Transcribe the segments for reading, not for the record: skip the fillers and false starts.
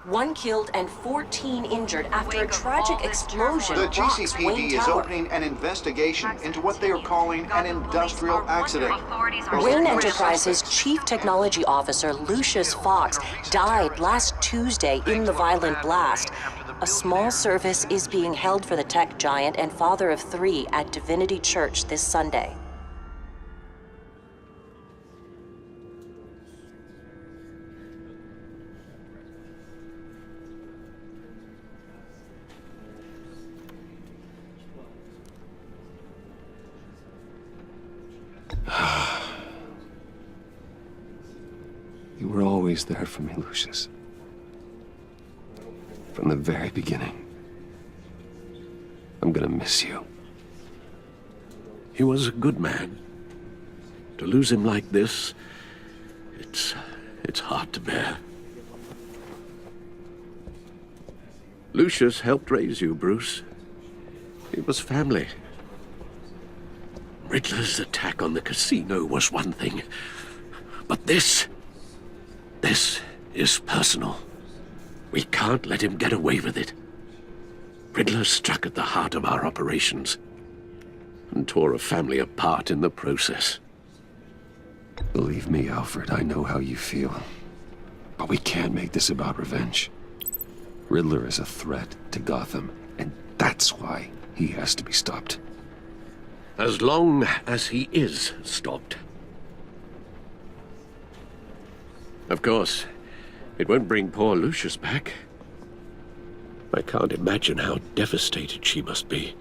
One killed and 14 injured after a tragic explosion The rocks GCPD Wayne is Tower. opening an investigation into what they are calling an industrial accident. Wayne Enterprises' Chief Technology Officer Lucius Fox died last Tuesday in the violent blast. A small service is being held for the tech giant and father of 3 at Divinity Church this Sunday. You were always there for me, Lucius. From the very beginning. I'm gonna miss you. He was a good man. To lose him like this, it's hard to bear. Lucius helped raise you, Bruce. It was family. Riddler's attack on the casino was one thing, but this is personal. We can't let him get away with it. Riddler struck at the heart of our operations and tore a family apart in the process. Believe me, Alfred, I know how you feel. But we can't make this about revenge. Riddler is a threat to Gotham, and that's why he has to be stopped. As long as he is stopped. Of course, it won't bring poor Lucius back. I can't imagine how devastated she must be.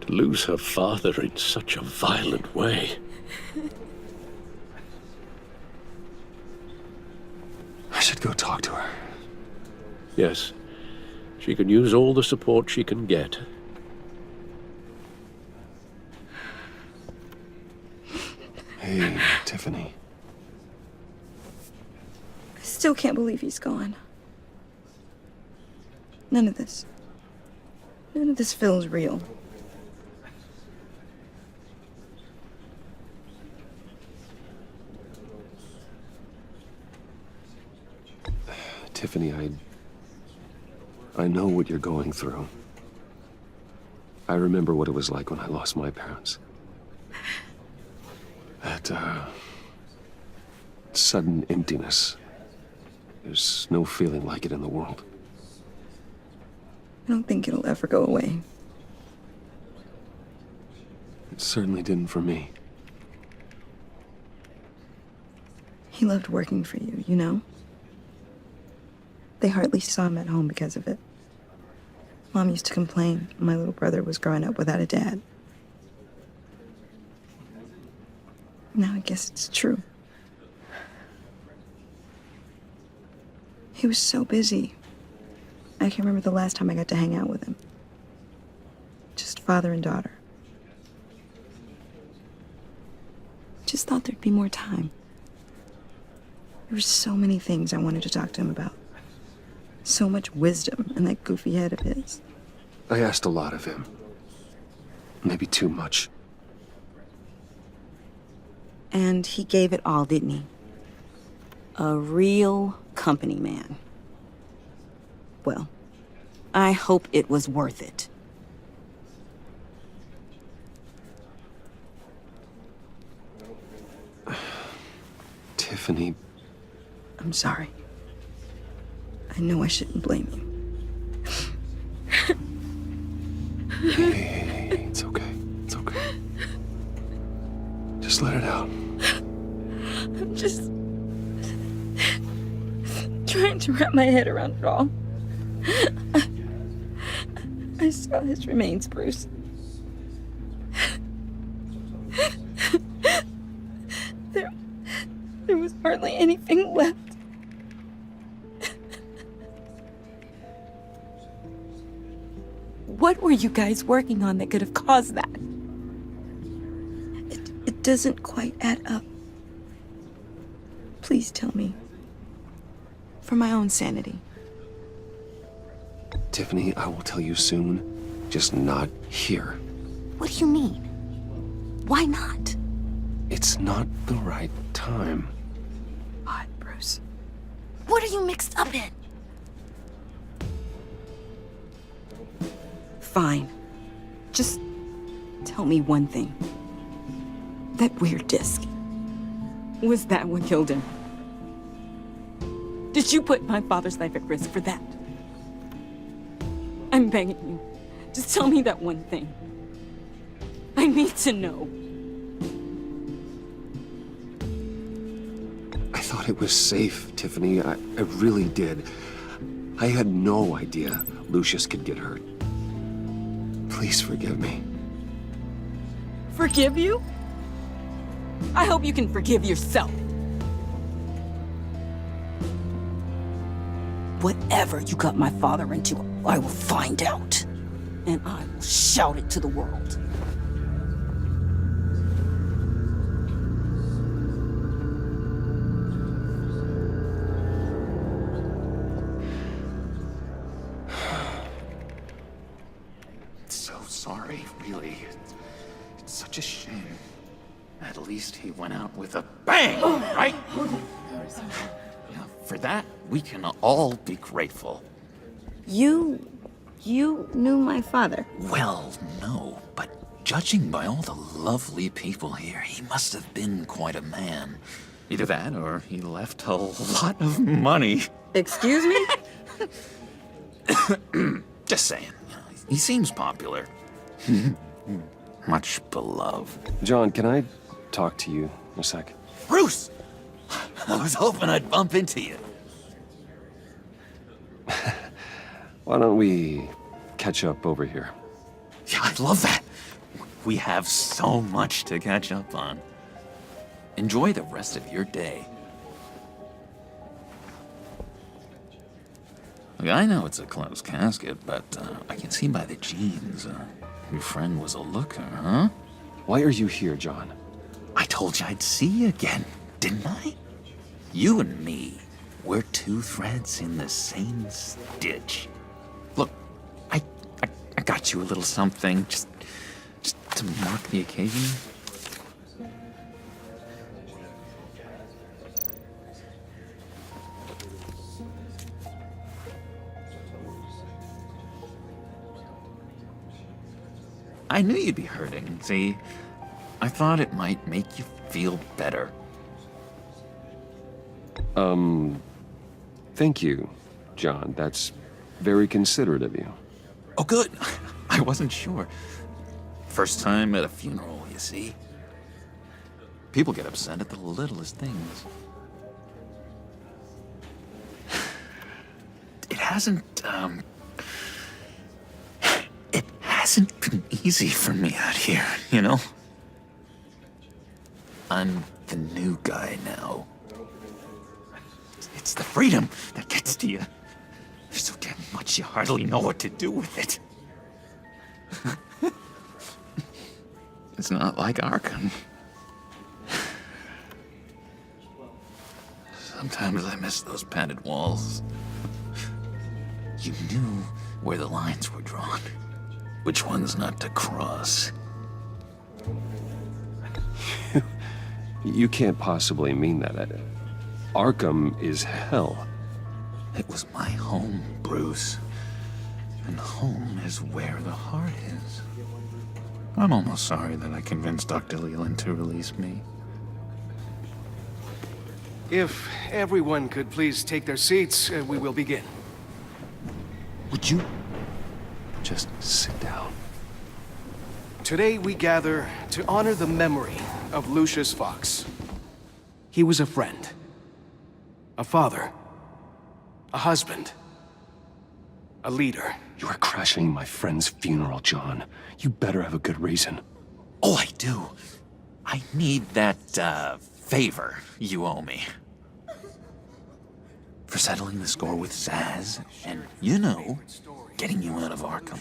To lose her father in such a violent way. I should go talk to her. Yes, she can use all the support she can get. Hey, Tiffany. I still can't believe he's gone. None of this feels real. Tiffany, I know what you're going through. I remember what it was like when I lost my parents. That, sudden emptiness. There's no feeling like it in the world. I don't think it'll ever go away. It certainly didn't for me. He loved working for you, you know? They hardly saw him at home because of it. Mom used to complain my little brother was growing up without a dad. Now I guess it's true. He was so busy. I can't remember the last time I got to hang out with him. Just father and daughter. Just thought there'd be more time. There were so many things I wanted to talk to him about. So much wisdom in that goofy head of his. I asked a lot of him. Maybe too much. And he gave it all, didn't he? A real company man. Well, I hope it was worth it. Tiffany. I'm sorry. I know I shouldn't blame you. Hey, it's okay. It's okay. Just let it out. I'm just trying to wrap my head around it all. I saw his remains, Bruce. There was hardly anything left. What were you guys working on that could have caused that? It doesn't quite add up. Please tell me. For my own sanity. Tiffany, I will tell you soon. Just not here. What do you mean? Why not? It's not the right time. What, Bruce? What are you mixed up in? fine. Just tell me one thing. That weird disc. Was that what killed him? Did you put my father's life at risk for that? I'm begging you. Just tell me that one thing. I need to know. I thought it was safe, Tiffany. I really did. I had no idea Lucius could get hurt. Please forgive me. Forgive you? I hope you can forgive yourself. Whatever you got my father into, I will find out. And I will shout it to the world. So sorry, really. It's such a shame. At least he went out with a bang, right? Yeah, for that, we can all be grateful. You knew my father. Well, no, but judging by all the lovely people here, he must have been quite a man. Either that, or he left a lot of money. Excuse me? Just saying, you know, he seems popular. Much beloved. John, can I talk to you a sec? Bruce! I was hoping I'd bump into you. Why don't we catch up over here? Yeah, I love that. We have so much to catch up on. Enjoy the rest of your day. Look, I know it's a closed casket, but I can see by the jeans, your friend was a looker, huh? Why are you here, John? I told you I'd see you again, didn't I? You and me, we're two threads in the same stitch. Look, I got you a little something, just to mark the occasion. I knew you'd be hurting, see? I thought it might make you feel better. Thank you, John. That's very considerate of you. Oh, good. I wasn't sure. First time at a funeral, you see? People get upset at the littlest things. It hasn't been easy for me out here, you know? I'm the new guy now. It's the freedom that gets to you. There's so damn much you hardly know what to do with it. It's not like Arkham. Sometimes I miss those padded walls. You knew where the lines were drawn. Which ones not to cross. You can't possibly mean that. Arkham is hell. It was my home, Bruce. And home is where the heart is. I'm almost sorry that I convinced Dr. Leland to release me. If everyone could please take their seats, we will begin. Would you just sit down? Today we gather to honor the memory of Lucius Fox. He was a friend, a father, a husband, a leader. You are crashing my friend's funeral, John. You better have a good reason. Oh, I do. I need that, favor you owe me. For settling the score with Zaz, and, you know, getting you out of Arkham.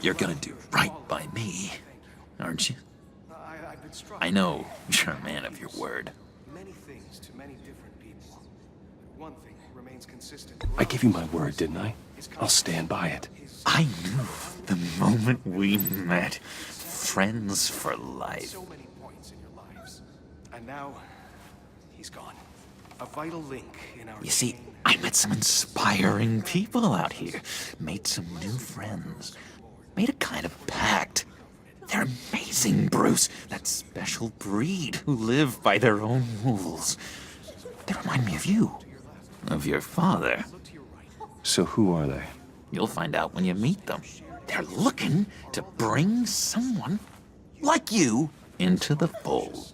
You're gonna do right by me, aren't you? I know you're a man of your word. Many things to many different people. One thing remains consistent. I gave you my word, didn't I? I'll stand by it. I knew the moment we met. Friends for life. So many points in your lives. And now, he's gone. A vital link in our You see, chain. I met some inspiring people out here. Made some new friends. Made a kind of pact. They're amazing, Bruce. That special breed who live by their own rules. They remind me of you. Of your father. So who are they? You'll find out when you meet them. They're looking to bring someone like you into the fold.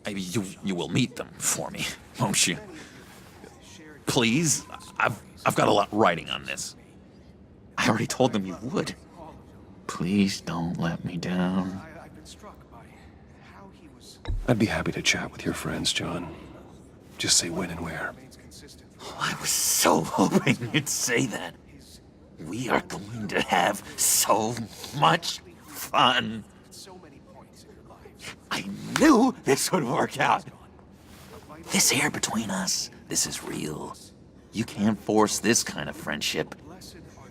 You will meet them for me, won't you? Please, I've got a lot writing on this. I already told them you would. Please don't let me down. I'd be happy to chat with your friends, John. Just say when and where. Oh, I was so hoping you'd say that. We are going to have so much fun. I knew this would work out. This here between us, this is real. You can't force this kind of friendship.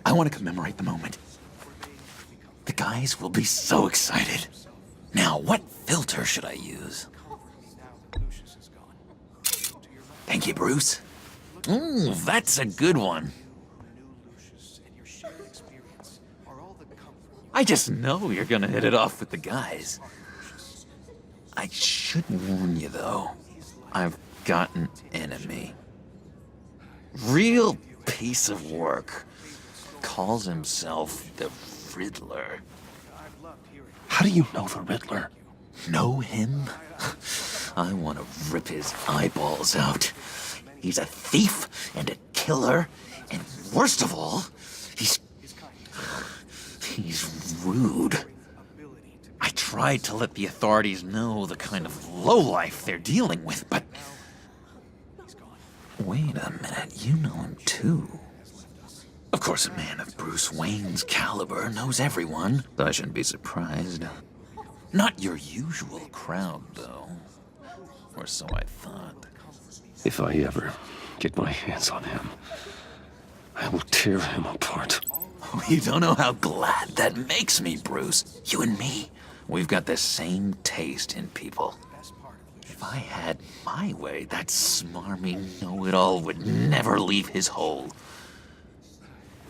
I want to commemorate the moment. The guys will be so excited. Now, what filter should I use? Thank you, Bruce. Ooh, that's a good one. I just know you're gonna hit it off with the guys. I should warn you, though. I've got an enemy. Real piece of work. Calls himself the Riddler. How do you know the Riddler? Know him? I want to rip his eyeballs out. He's a thief and a killer, and worst of all, he's rude. I tried to let the authorities know the kind of lowlife they're dealing with, but... Wait a minute, you know him too. Of course, a man of Bruce Wayne's caliber knows everyone. I shouldn't be surprised. Not your usual crowd, though. Or so I thought. If I ever get my hands on him, I will tear him apart. Oh, you don't know how glad that makes me, Bruce. You and me, we've got the same taste in people. If I had my way, that smarmy know-it-all would never leave his hole.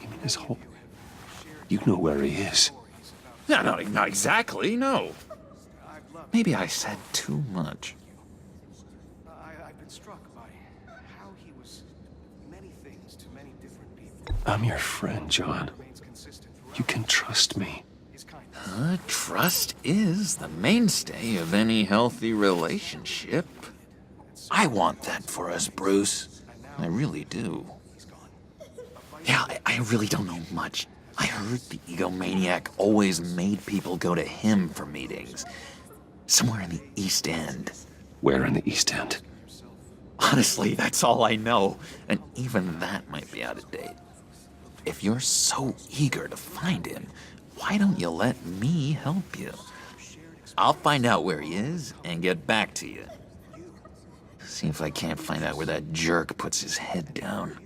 You mean his hole? You know where he is. No, not exactly, no. Maybe I said too much. I've been struck by how he was many things to many different people. I'm your friend, John. You can trust me. Trust is the mainstay of any healthy relationship. I want that for us, Bruce. I really do. Yeah, I really don't know much. I heard the egomaniac always made people go to him for meetings. Somewhere in the East End. Where in the East End? Honestly, that's all I know. And even that might be out of date. If you're so eager to find him, why don't you let me help you? I'll find out where he is and get back to you. See if I can't find out where that jerk puts his head down.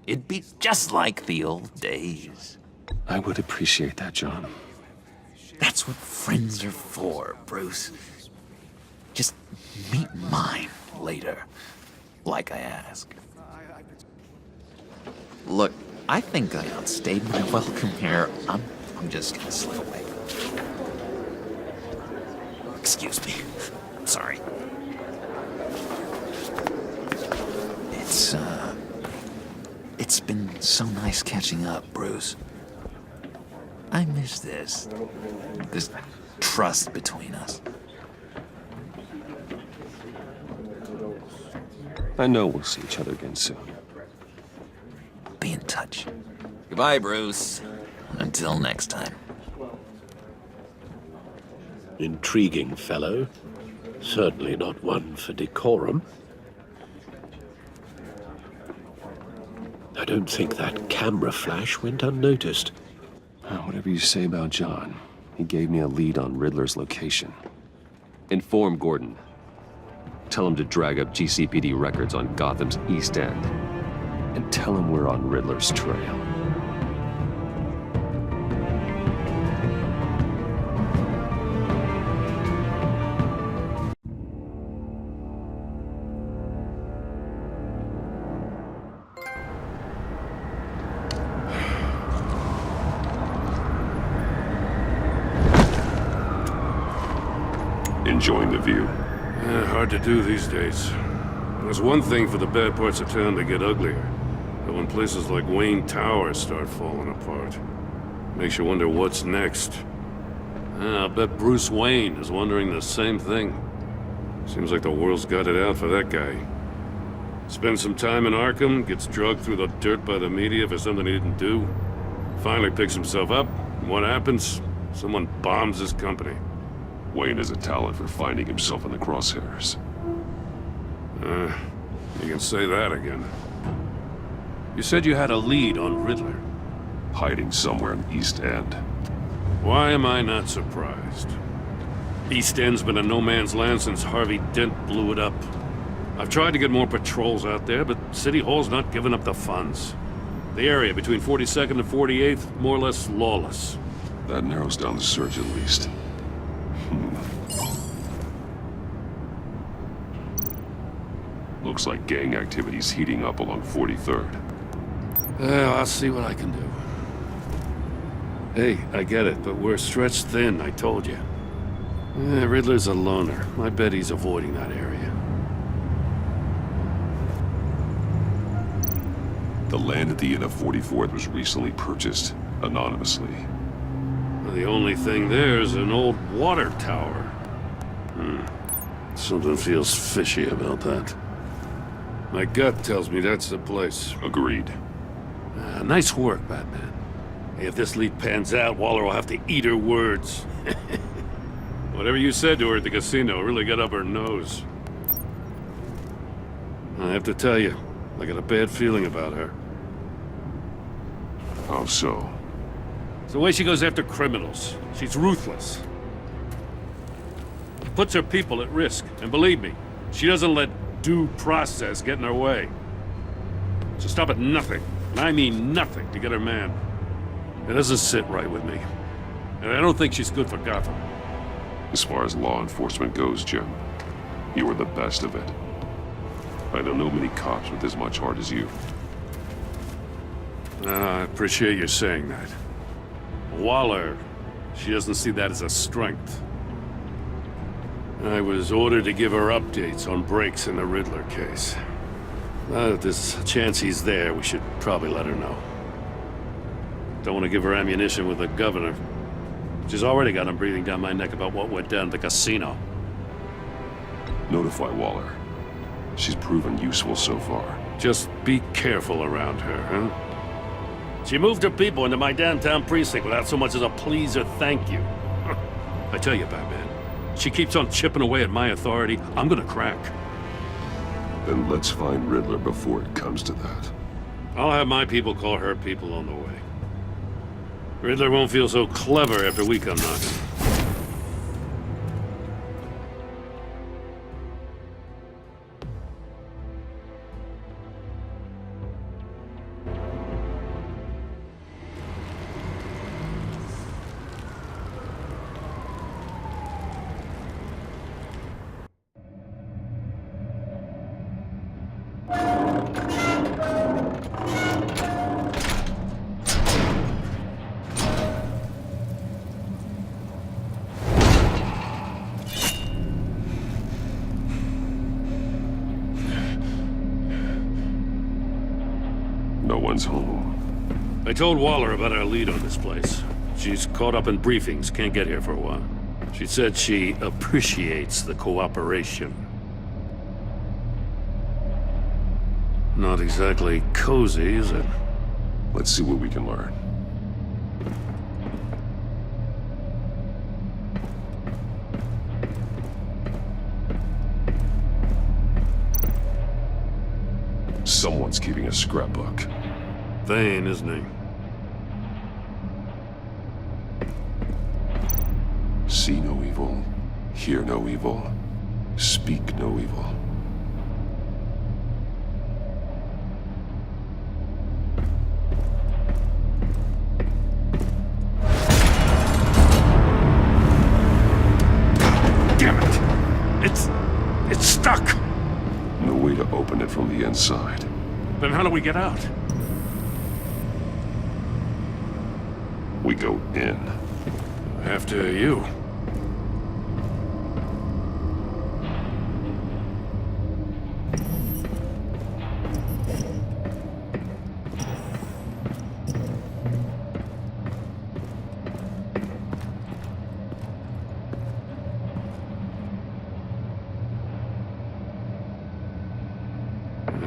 It'd be just like the old days. I would appreciate that, John. That's what friends are for, Bruce. Just meet mine later, like I asked. Look, I think I outstayed my welcome here. I'm just gonna slip away. Excuse me. Sorry. It's been so nice catching up, Bruce. I miss this trust between us. I know we'll see each other again soon. Be in touch. Goodbye, Bruce. Until next time. Intriguing fellow. Certainly not one for decorum. I don't think that camera flash went unnoticed. Whatever you say about John, he gave me a lead on Riddler's location. Inform Gordon. Tell him to drag up GCPD records on Gotham's East End. And tell him we're on Riddler's trail. Enjoying the view? Hard to do these days. There's one thing for the bad parts of town to get uglier. But when places like Wayne Tower start falling apart, makes you wonder what's next. I'll bet Bruce Wayne is wondering the same thing. Seems like the world's got it out for that guy. Spends some time in Arkham, gets dragged through the dirt by the media for something he didn't do. Finally picks himself up, and what happens? Someone bombs his company. Wayne has a talent for finding himself in the crosshairs. You can say that again. You said you had a lead on Riddler. Hiding somewhere in East End. Why am I not surprised? East End's been a no-man's land since Harvey Dent blew it up. I've tried to get more patrols out there, but City Hall's not giving up the funds. The area between 42nd and 48th, more or less lawless. That narrows down the search at least. Looks like gang activity's heating up along 43rd. Well, I'll see what I can do. Hey, I get it, but we're stretched thin, I told you. Riddler's a loner. I bet he's avoiding that area. The land at the end of 44th was recently purchased, anonymously. The only thing there is an old water tower. Something feels fishy about that. My gut tells me that's the place. Agreed. Nice work, Batman. Hey, if this lead pans out, Waller will have to eat her words. Whatever you said to her at the casino really got up her nose. I have to tell you, I got a bad feeling about her. How so? It's the way she goes after criminals. She's ruthless. Puts her people at risk. And believe me, she doesn't let due process get in her way. She'll stop at nothing, and I mean nothing, to get her man. It doesn't sit right with me. And I don't think she's good for Gotham. As far as law enforcement goes, Jim, you were the best of it. I don't know many cops with as much heart as you. I appreciate you saying that. Waller, she doesn't see that as a strength. I was ordered to give her updates on breaks in the Riddler case. If there's a chance he's there, we should probably let her know. Don't want to give her ammunition with the governor. She's already got him breathing down my neck about what went down at the casino. Notify Waller. She's proven useful so far. Just be careful around her, huh? She moved her people into my downtown precinct without so much as a please or thank you. I tell you, Batman, she keeps on chipping away at my authority, I'm gonna crack. Then let's find Riddler before it comes to that. I'll have my people call her people on the way. Riddler won't feel so clever after we come knocking. No one's home. I told Waller about our lead on this place. She's caught up in briefings, can't get here for a while. She said she appreciates the cooperation. Not exactly cozy, is it? Let's see what we can learn. Someone's keeping a scrapbook. Vain, isn't he? See no evil, hear no evil, speak no evil. Damn it! It's stuck! No way to open it from the inside. Then how do we get out? We go in. After you.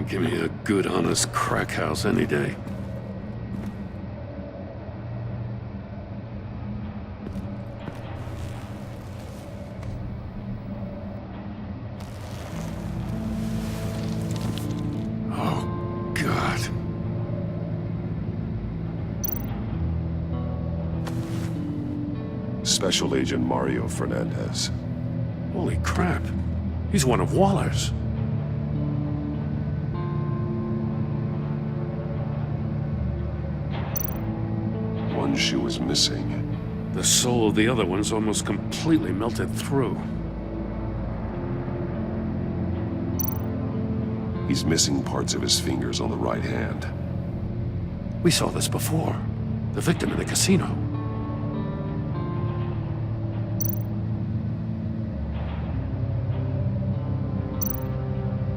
Give me a good, honest crack house any day. Oh, God. Special Agent Mario Fernandez. Holy crap. He's one of Waller's. One shoe is missing. The soul of the other one's almost completely melted through. He's missing parts of his fingers on the right hand. We saw this before. The victim in the casino.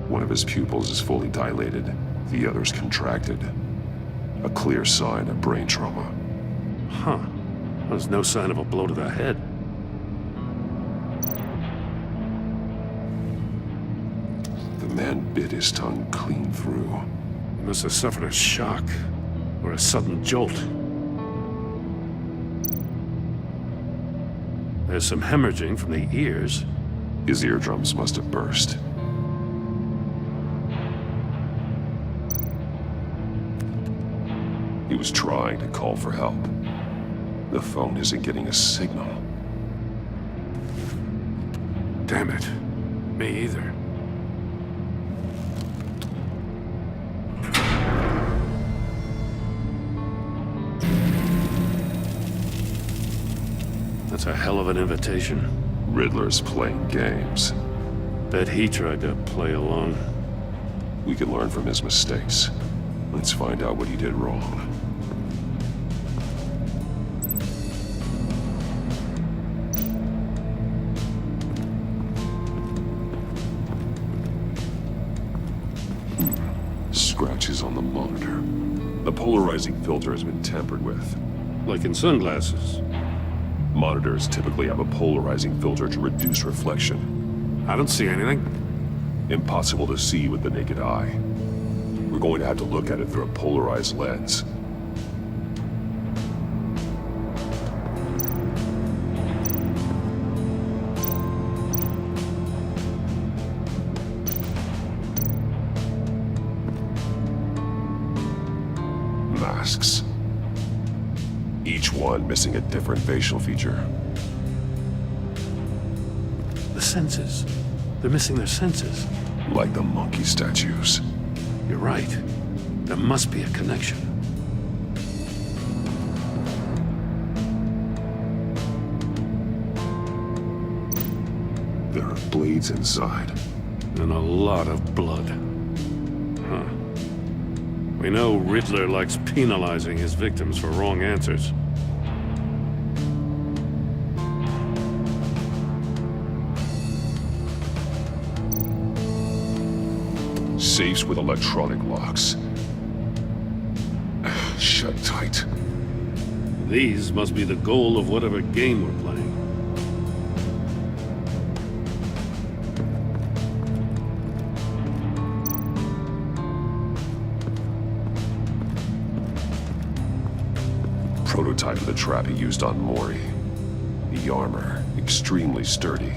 One of his pupils is fully dilated, the other's contracted. A clear sign of brain trauma. Huh. There's no sign of a blow to the head. The man bit his tongue clean through. He must have suffered a shock or a sudden jolt. There's some hemorrhaging from the ears. His eardrums must have burst. He was trying to call for help. The phone isn't getting a signal. Damn it. Me either. That's a hell of an invitation. Riddler's playing games. Bet he tried to play along. We can learn from his mistakes. Let's find out what he did wrong. Scratches on the monitor. The polarizing filter has been tampered with. Like in sunglasses. Monitors typically have a polarizing filter to reduce reflection. I don't see anything. Impossible to see with the naked eye. We're going to have to look at it through a polarized lens. Masks. Each one missing a different facial feature. The senses. They're missing their senses. Like the monkey statues. You're right. There must be a connection. There are blades inside. And a lot of blood. Huh. We know Riddler likes penalizing his victims for wrong answers. Safes with electronic locks. Shut tight. These must be the goal of whatever game we're playing. Prototype of the trap he used on Mori. The armor, extremely sturdy,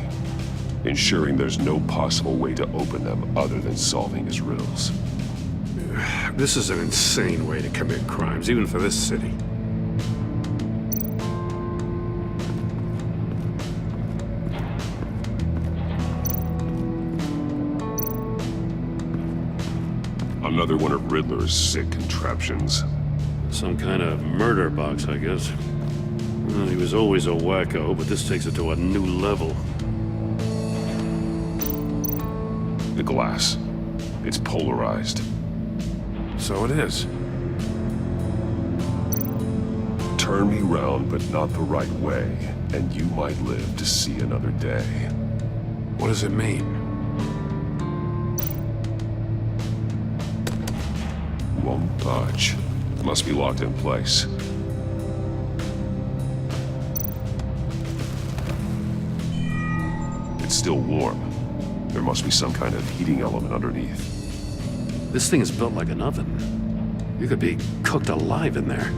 ensuring there's no possible way to open them other than solving his riddles. This is an insane way to commit crimes, even for this city. Another one of Riddler's sick contraptions. Some kind of murder box, I guess. Well, he was always a wacko, but this takes it to a new level. The glass. It's polarized. So it is. Turn me round, but not the right way, and you might live to see another day. What does it mean? Won't budge. Must be locked in place. It's still warm. There must be some kind of heating element underneath. This thing is built like an oven. You could be cooked alive in there.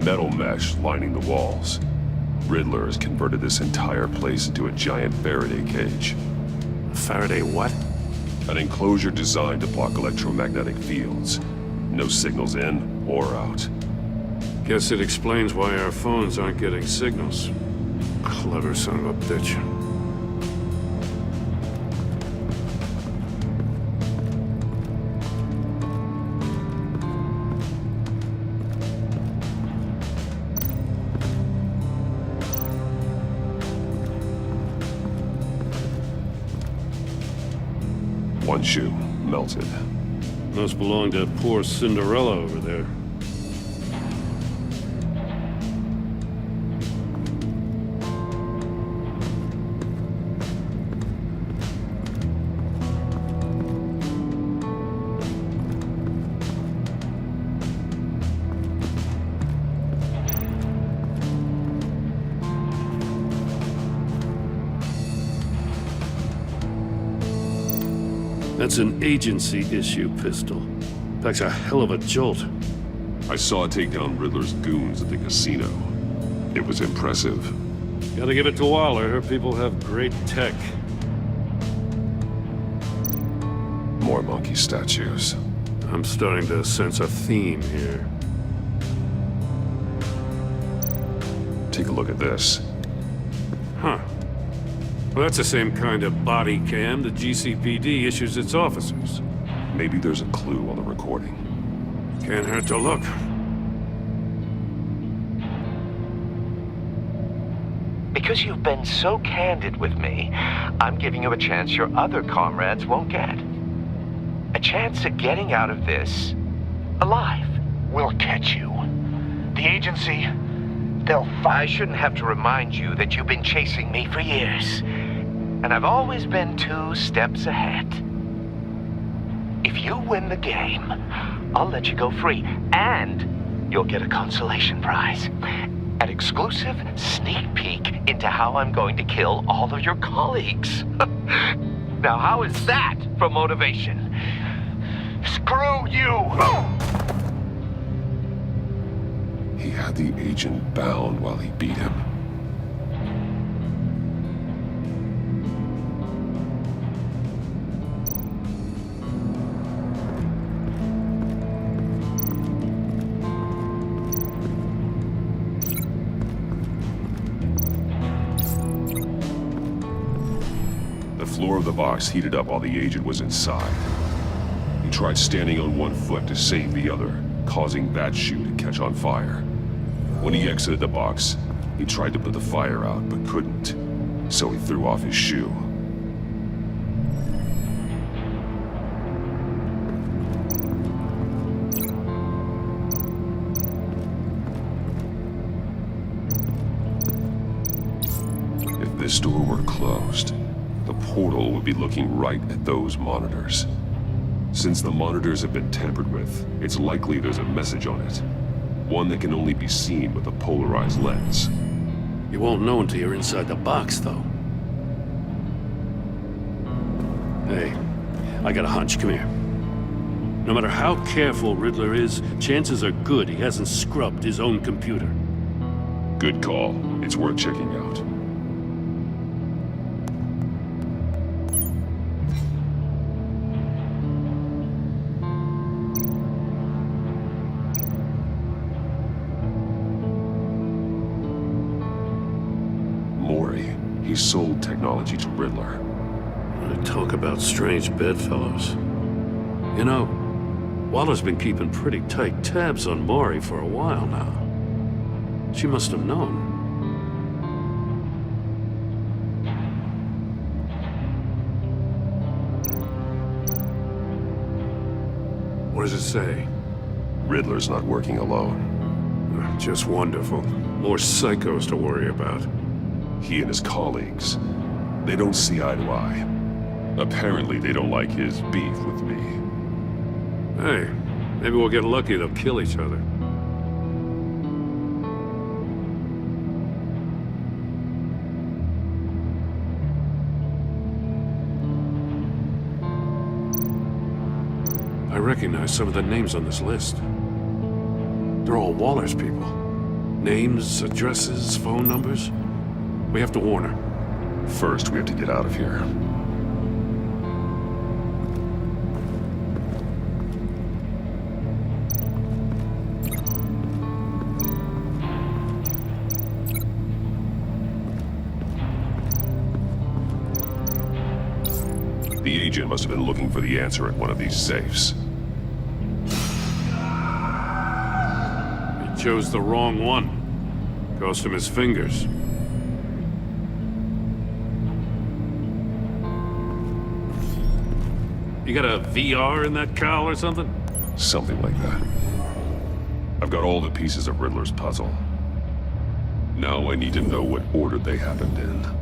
Metal mesh lining the walls. Riddler has converted this entire place into a giant Faraday cage. Faraday what? An enclosure designed to block electromagnetic fields. No signals in or out. Guess it explains why our phones aren't getting signals. Clever son of a bitch. One shoe, melted. Must belong to poor Cinderella over there. That's an agency-issue pistol. Packs a hell of a jolt. I saw it take down Riddler's goons at the casino. It was impressive. Gotta give it to Waller. Her people have great tech. More monkey statues. I'm starting to sense a theme here. Take a look at this. Huh. Well, that's the same kind of body cam the GCPD issues its officers. Maybe there's a clue on the recording. Can't hurt to look. Because you've been so candid with me, I'm giving you a chance your other comrades won't get. A chance at getting out of this alive. We'll catch you. The agency, they'll I shouldn't have to remind you that you've been chasing me for years. And I've always been 2 steps ahead. If you win the game, I'll let you go free. And you'll get a consolation prize. An exclusive sneak peek into how I'm going to kill all of your colleagues. Now, how is that for motivation? Screw you! He had the agent bound while he beat him. The floor of the box heated up while the agent was inside. He tried standing on one foot to save the other, causing that shoe to catch on fire. When he exited the box, he tried to put the fire out, but couldn't, so he threw off his shoe. If this door were closed, the portal would be looking right at those monitors. Since the monitors have been tampered with, it's likely there's a message on it. One that can only be seen with a polarized lens. You won't know until you're inside the box, though. Hey, I got a hunch. Come here. No matter how careful Riddler is, chances are good he hasn't scrubbed his own computer. Good call. It's worth checking out. He sold technology to Riddler. Talk about strange bedfellows. You know, Waller's been keeping pretty tight tabs on Maury for a while now. She must have known. What does it say? Riddler's not working alone. Just wonderful. More psychos to worry about. He and his colleagues, they don't see eye to eye. Apparently, they don't like his beef with me. Hey, maybe we'll get lucky they'll kill each other. recognize some of the names on this list. They're all Waller's people. Names, addresses, phone numbers. We have to warn her. First, we have to get out of here. The agent must have been looking for the answer at one of these safes. He chose the wrong one. Cost him his fingers. You got a VR in that cowl or something? Something like that. I've got all the pieces of Riddler's puzzle. Now I need to know what order they happened in.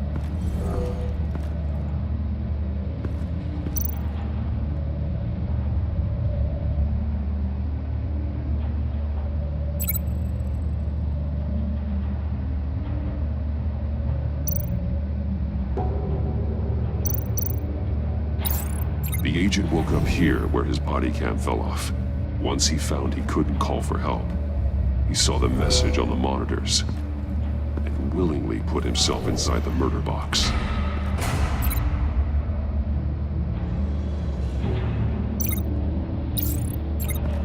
The agent woke up here where his body cam fell off. Once he found he couldn't call for help, he saw the message on the monitors and willingly put himself inside the murder box.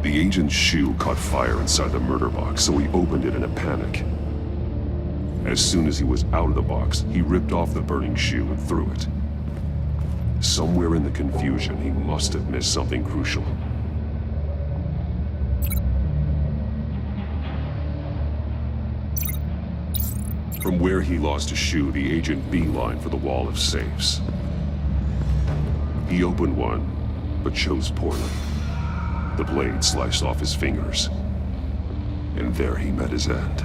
The agent's shoe caught fire inside the murder box, so he opened it in a panic. As soon as he was out of the box, he ripped off the burning shoe and threw it. Somewhere in the confusion, he must have missed something crucial. From where he lost a shoe, the agent beelined for the wall of safes. He opened one, but chose poorly. The blade sliced off his fingers, and there he met his end.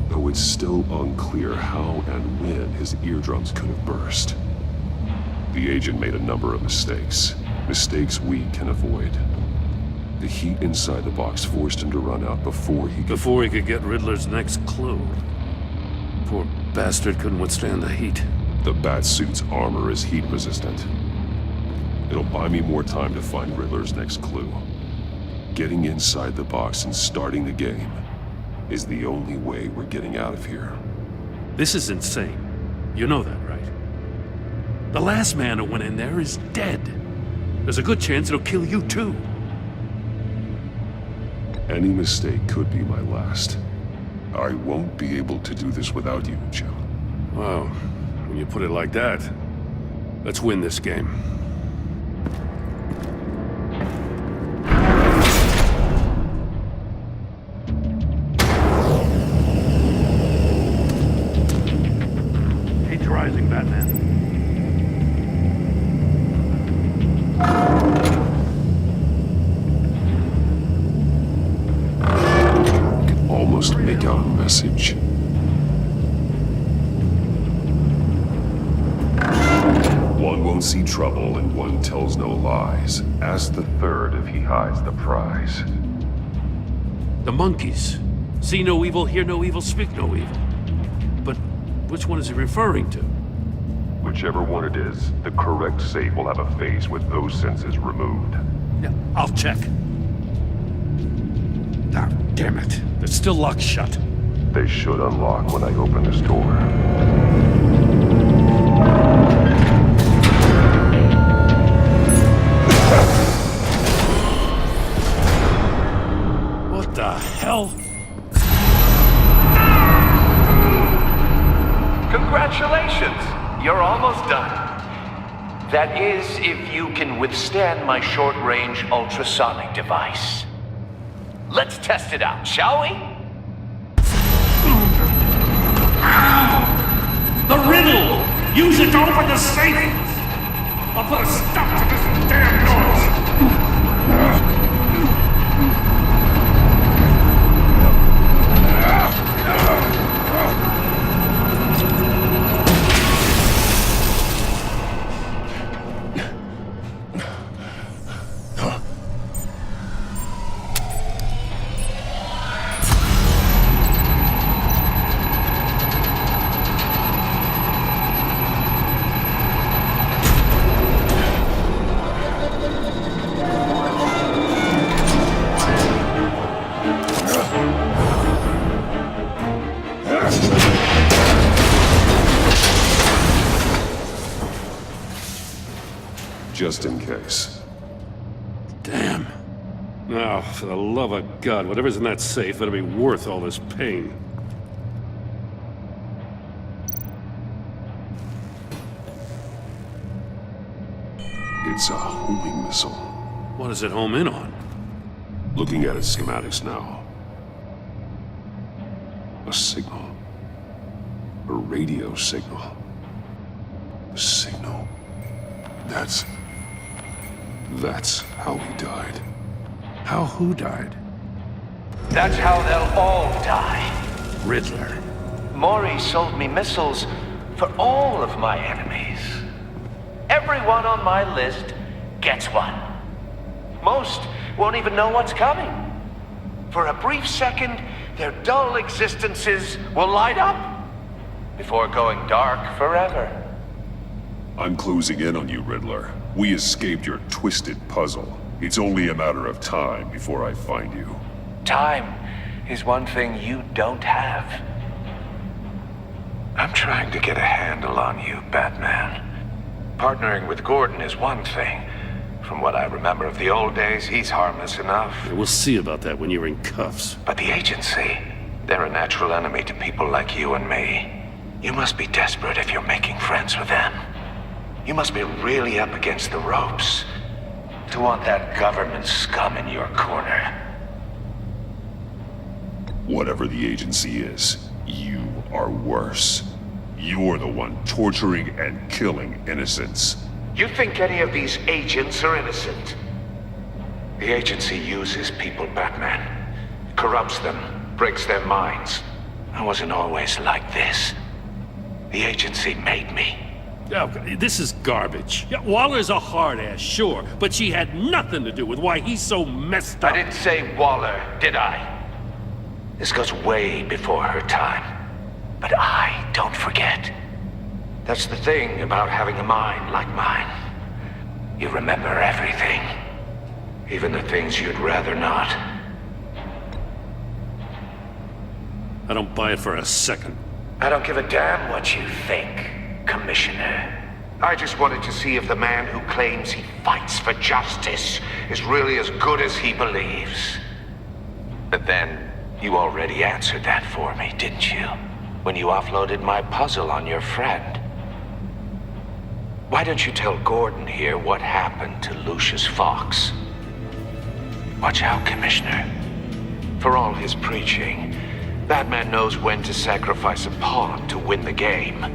Though it's still unclear how and when his eardrums could have burst. The agent made a number of mistakes. Mistakes we can avoid. The heat inside the box forced him to run out before he could get Riddler's next clue. Poor bastard couldn't withstand the heat. The Batsuit's armor is heat resistant. It'll buy me more time to find Riddler's next clue. Getting inside the box and starting the game is the only way we're getting out of here. This is insane. You know that, right? The last man who went in there is dead. There's a good chance it'll kill you too. Any mistake could be my last. I won't be able to do this without you, Joe. Well, when you put it like that, let's win this game. Heat's rising, Batman. Almost make out a message. One won't see trouble and one tells no lies. Ask the third if he hides the prize. The monkeys. See no evil, hear no evil, speak no evil. But which one is he referring to? Whichever one it is, the correct safe will have a face with those senses removed. Yeah, I'll check. Ah, damn it. They're still locked shut. They should unlock when I open this door. What the hell? Congratulations! You're almost done. That is, if you can withstand my short-range ultrasonic device. Let's test it out, shall we? The riddle! Use it to open the safe! I'll put a stop to this damn noise! just in case. Damn. Now, for the love of God, whatever's in that safe better be worth all this pain. It's a homing missile. What does it home in on? Looking at its schematics now. A signal. A radio signal. A signal. That's how he died. How who died? That's how they'll all die. Riddler. Maury sold me missiles for all of my enemies. Everyone on my list gets one. Most won't even know what's coming. For a brief second, their dull existences will light up before going dark forever. I'm closing in on you, Riddler. We escaped your twisted puzzle. It's only a matter of time before I find you. Time is one thing you don't have. I'm trying to get a handle on you, Batman. Partnering with Gordon is one thing. From what I remember of the old days, he's harmless enough. We'll see about that when you're in cuffs. But the agency, they're a natural enemy to people like you and me. You must be desperate if you're making friends with them. You must be really up against the ropes to want that government scum in your corner. Whatever the agency is, you are worse. You're the one torturing and killing innocents. You think any of these agents are innocent? The agency uses people, Batman. Corrupts them, breaks their minds. I wasn't always like this. The agency made me. Oh, this is garbage. Yeah, Waller's a hard-ass, sure, but she had nothing to do with why he's so messed up. I didn't say Waller, did I? This goes way before her time. But I don't forget. That's the thing about having a mind like mine. You remember everything. Even the things you'd rather not. I don't buy it for a second. I don't give a damn what you think, Commissioner. I just wanted to see if the man who claims he fights for justice is really as good as he believes. But then, you already answered that for me, didn't you? When you offloaded my puzzle on your friend. Why don't you tell Gordon here what happened to Lucius Fox? Watch out, Commissioner. For all his preaching, Batman knows when to sacrifice a pawn to win the game.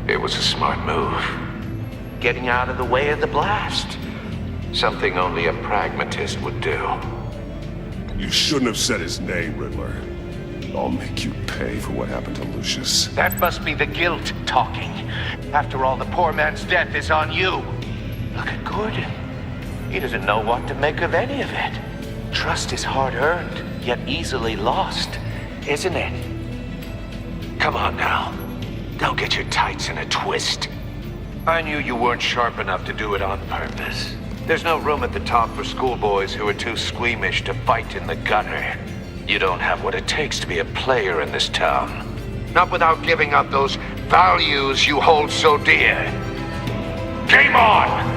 It was a smart move. Getting out of the way of the blast. Something only a pragmatist would do. You shouldn't have said his name, Riddler. I'll make you pay for what happened to Lucius. That must be the guilt talking. After all, the poor man's death is on you. Look at Gordon. He doesn't know what to make of any of it. Trust is hard-earned, yet easily lost, isn't it? Come on now. Don't get your tights in a twist. I knew you weren't sharp enough to do it on purpose. There's no room at the top for schoolboys who are too squeamish to fight in the gutter. You don't have what it takes to be a player in this town. Not without giving up those values you hold so dear. Game on!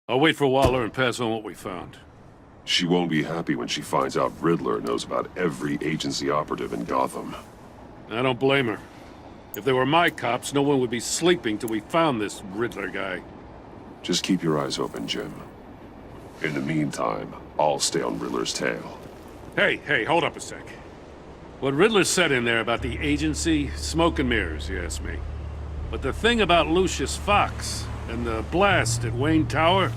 I'll wait for Waller and pass on what we found. She won't be happy when she finds out Riddler knows about every agency operative in Gotham. I don't blame her. If they were my cops, no one would be sleeping till we found this Riddler guy. Just keep your eyes open, Jim. In the meantime, I'll stay on Riddler's tail. Hey, hold up a sec. What Riddler said in there about the agency, smoke and mirrors, you ask me. But the thing about Lucius Fox and the blast at Wayne Tower,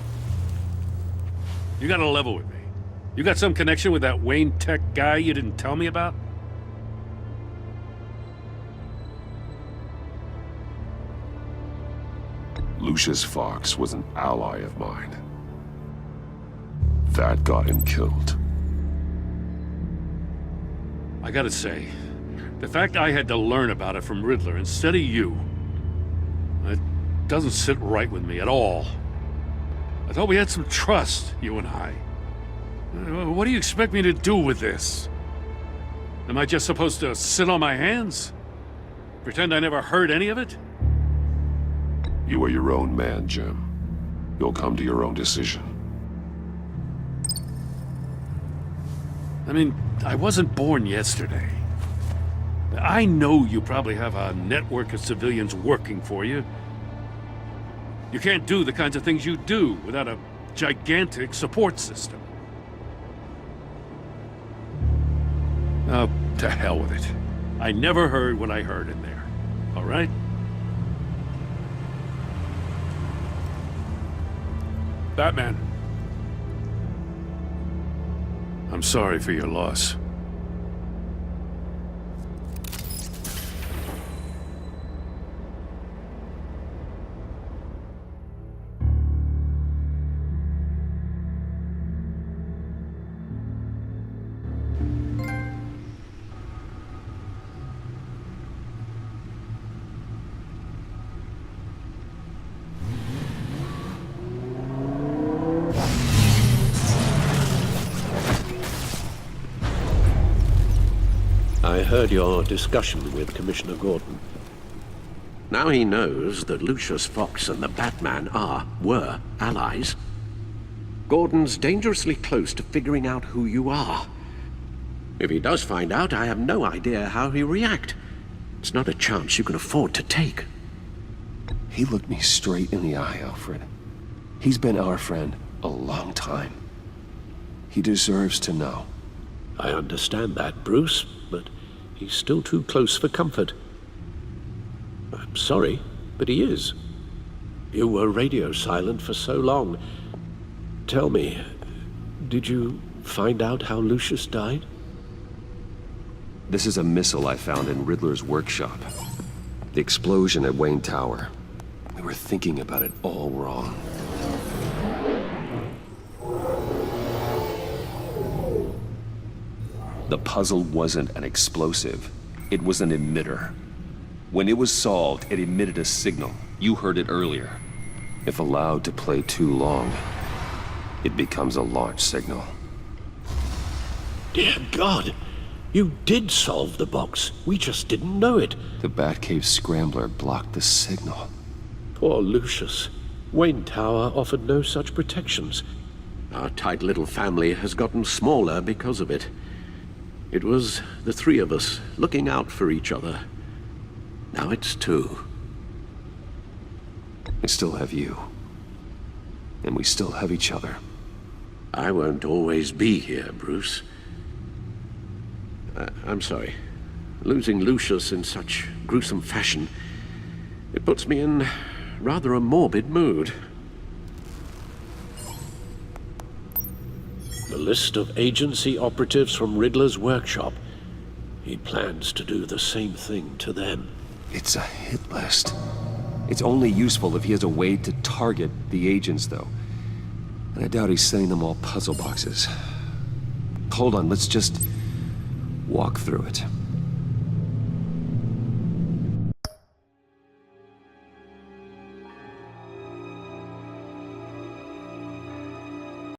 you gotta level with me. You got some connection with that Wayne Tech guy you didn't tell me about? Lucius Fox was an ally of mine. That got him killed. I gotta say, the fact I had to learn about it from Riddler instead of you, it doesn't sit right with me at all. I thought we had some trust, you and I. What do you expect me to do with this? Am I just supposed to sit on my hands? Pretend I never heard any of it? You are your own man, Jim. You'll come to your own decision. I mean, I wasn't born yesterday. I know you probably have a network of civilians working for you. You can't do the kinds of things you do without a gigantic support system. Oh, to hell with it. I never heard what I heard in there. All right? Batman. I'm sorry for your loss. I heard your discussion with Commissioner Gordon. Now he knows that Lucius Fox and the Batman were allies. Gordon's dangerously close to figuring out who you are. If he does find out, I have no idea how he'll react. It's not a chance you can afford to take. He looked me straight in the eye, Alfred. He's been our friend a long time. He deserves to know. I understand that, Bruce, but he's still too close for comfort. I'm sorry, but he is. You were radio silent for so long. Tell me, did you find out how Lucius died? This is a missile I found in Riddler's workshop. The explosion at Wayne Tower. We were thinking about it all wrong. The puzzle wasn't an explosive. It was an emitter. When it was solved, it emitted a signal. You heard it earlier. If allowed to play too long, it becomes a launch signal. Dear God! You did solve the box. We just didn't know it. The Batcave scrambler blocked the signal. Poor Lucius. Wayne Tower offered no such protections. Our tight little family has gotten smaller because of it. It was the three of us looking out for each other. Now it's two. I still have you. And we still have each other. I won't always be here, Bruce. I'm sorry. Losing Lucius in such gruesome fashion, it puts me in rather a morbid mood. The list of agency operatives from Riddler's workshop. He plans to do the same thing to them. It's a hit list. It's only useful if he has a way to target the agents, though. And I doubt he's sending them all puzzle boxes. Hold on, let's just walk through it.